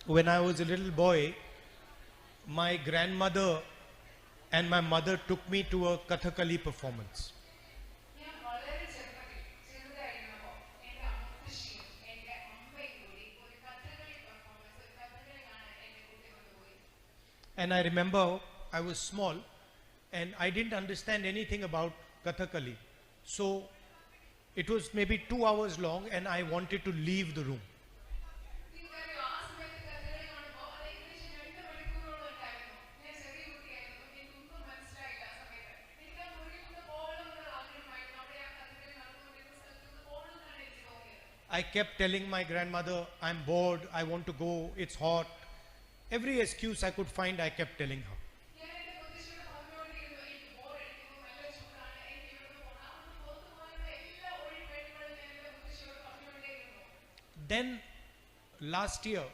when I was a little boy, my grandmother and my mother took me to a Kathakali performance. And I remember I was small and I didn't understand anything about Kathakali. So it was maybe 2 hours long and I wanted to leave the room. I kept telling my grandmother, I'm bored, I want to go, it's hot. Every excuse I could find, I kept telling her. Then last year,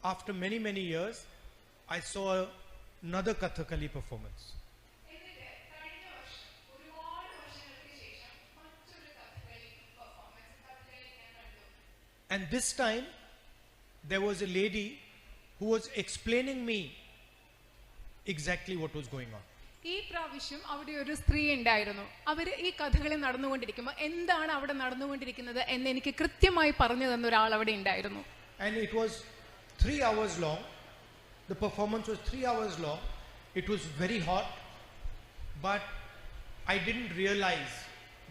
after many, many years, I saw another Kathakali performance. And this time, there was a lady who was explaining me exactly what was going on. ഈ പ്രാവശ്യം അവിടെ ഒരു സ്ത്രീ ഉണ്ടായിരുന്നു. അവര് ഈ കഥകളി നടന്നുകൊണ്ടിരിക്കുമ്പോൾ എന്താണ് അവിടെ നടന്നുകൊണ്ടിരിക്കുന്നത് എന്ന് എനിക്ക് കൃത്യമായി പറഞ്ഞു തന്ന ഒരാൾ അവിടെ ഉണ്ടായിരുന്നു. And it was 3 hours long. The performance was 3 hours long. It was very hot, but I didn't realize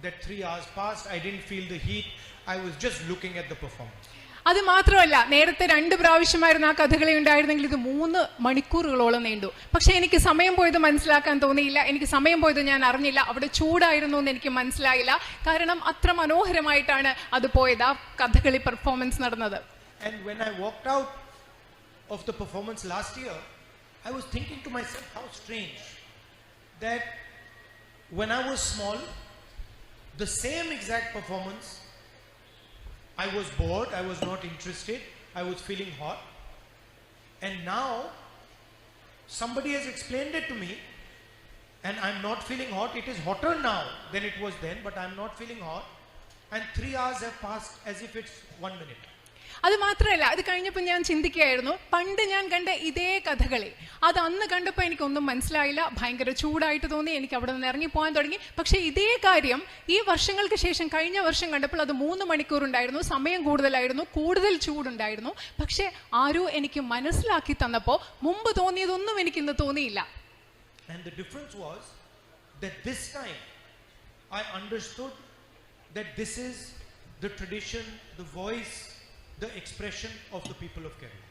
that 3 hours passed. I didn't feel the heat. I was just looking at the performance. അത് മാത്രമല്ല, നേരത്തെ 2 പ്രാവശ്യമായിരുന്നു ആ കഥകളി ഉണ്ടായിരുന്നെങ്കിൽ ഇത് 3 മണിക്കൂറുകളോളം നീണ്ടു. പക്ഷെ എനിക്ക് സമയം പോയത് മനസ്സിലാക്കാൻ തോന്നിയില്ല. എനിക്ക് സമയം പോയത് ഞാൻ അറിഞ്ഞില്ല. അവിടെ ചൂടായിരുന്നു എന്ന് എനിക്ക് മനസ്സിലായില്ല. കാരണം അത്ര മനോഹരമായിട്ടാണ് അത് പോയത്, ആ കഥകളി പെർഫോമൻസ് നടന്നത്. And when I walked out of the performance last year, I was thinking to myself, how strange that when I was small, the same exact performance, I was bored, I was not interested, I was feeling hot. And now, somebody has explained it to me, and I'm not feeling hot. It is hotter now than it was then, but I'm not feeling hot. And 3 hours have passed as if it's 1 minute. അത് മാത്രമല്ല, അത് കഴിഞ്ഞപ്പോൾ ഞാൻ ചിന്തിക്കുകയായിരുന്നു, പണ്ട് ഞാൻ കണ്ട ഇതേ കഥകളി അത് അന്ന് കണ്ടപ്പോൾ എനിക്കൊന്നും മനസ്സിലായില്ല, ഭയങ്കര ചൂടായിട്ട് തോന്നി, എനിക്ക് അവിടെ നിന്ന് ഇറങ്ങിപ്പോകാൻ തുടങ്ങി. പക്ഷേ ഇതേ കാര്യം ഈ വർഷങ്ങൾക്ക് ശേഷം കഴിഞ്ഞ വർഷം കണ്ടപ്പോൾ അത് 3 മണിക്കൂർ ഉണ്ടായിരുന്നു, സമയം കൂടുതലായിരുന്നു, കൂടുതൽ ചൂടുണ്ടായിരുന്നു. പക്ഷേ ആരോ എനിക്ക് മനസ്സിലാക്കി തന്നപ്പോൾ മുമ്പ് തോന്നിയതൊന്നും എനിക്ക് ഇന്ന് തോന്നിയില്ല. And the difference was that this time I understood that this is the tradition, the voice, the expression of the people of Kerala.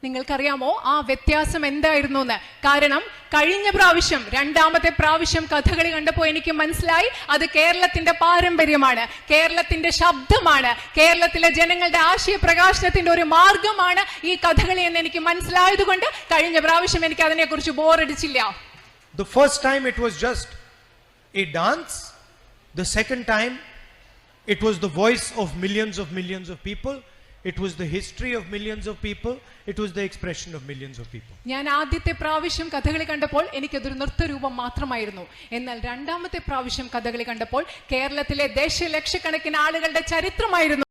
നിങ്ങൾക്കറിയാമോ ആ വ്യത്യാസം എന്തായിരുന്നു എന്ന്? കാരണം കഴിഞ്ഞ പ്രാവശ്യം 2ാമത്തെ പ്രാവശ്യം കഥകളി കണ്ടപ്പോൾ എനിക്ക് മനസ്സിലായി അത് കേരളത്തിന്റെ പാരമ്പര്യമാണ്, കേരളത്തിന്റെ ശബ്ദമാണ്, കേരളത്തിലെ ജനങ്ങളുടെ ആശയ പ്രകാശനത്തിന്റെ ഒരു മാർഗമാണ് ഈ കഥകളി എന്ന് എനിക്ക് മനസ്സിലായതുകൊണ്ട് കഴിഞ്ഞ പ്രാവശ്യം എനിക്ക് അതിനെക്കുറിച്ച് ബോറടിച്ചില്ല. The first time it was just a dance. The second time it was the voice of millions of people. It was the history of millions of people. It was the expression of millions of people. ഞാൻ ആദ്യത്തെ പ്രാവശ്യം കഥകളി കണ്ടപ്പോൾ എനിക്കതൊരു നൃത്തരൂപം മാത്രമായിരുന്നു. എന്നാൽ 2ാമത്തെ പ്രാവശ്യം കഥകളി കണ്ടപ്പോൾ കേരളത്തിലെ ദശലക്ഷക്കണക്കിന് ആളുകളുടെ ചരിത്രമായിരുന്നു.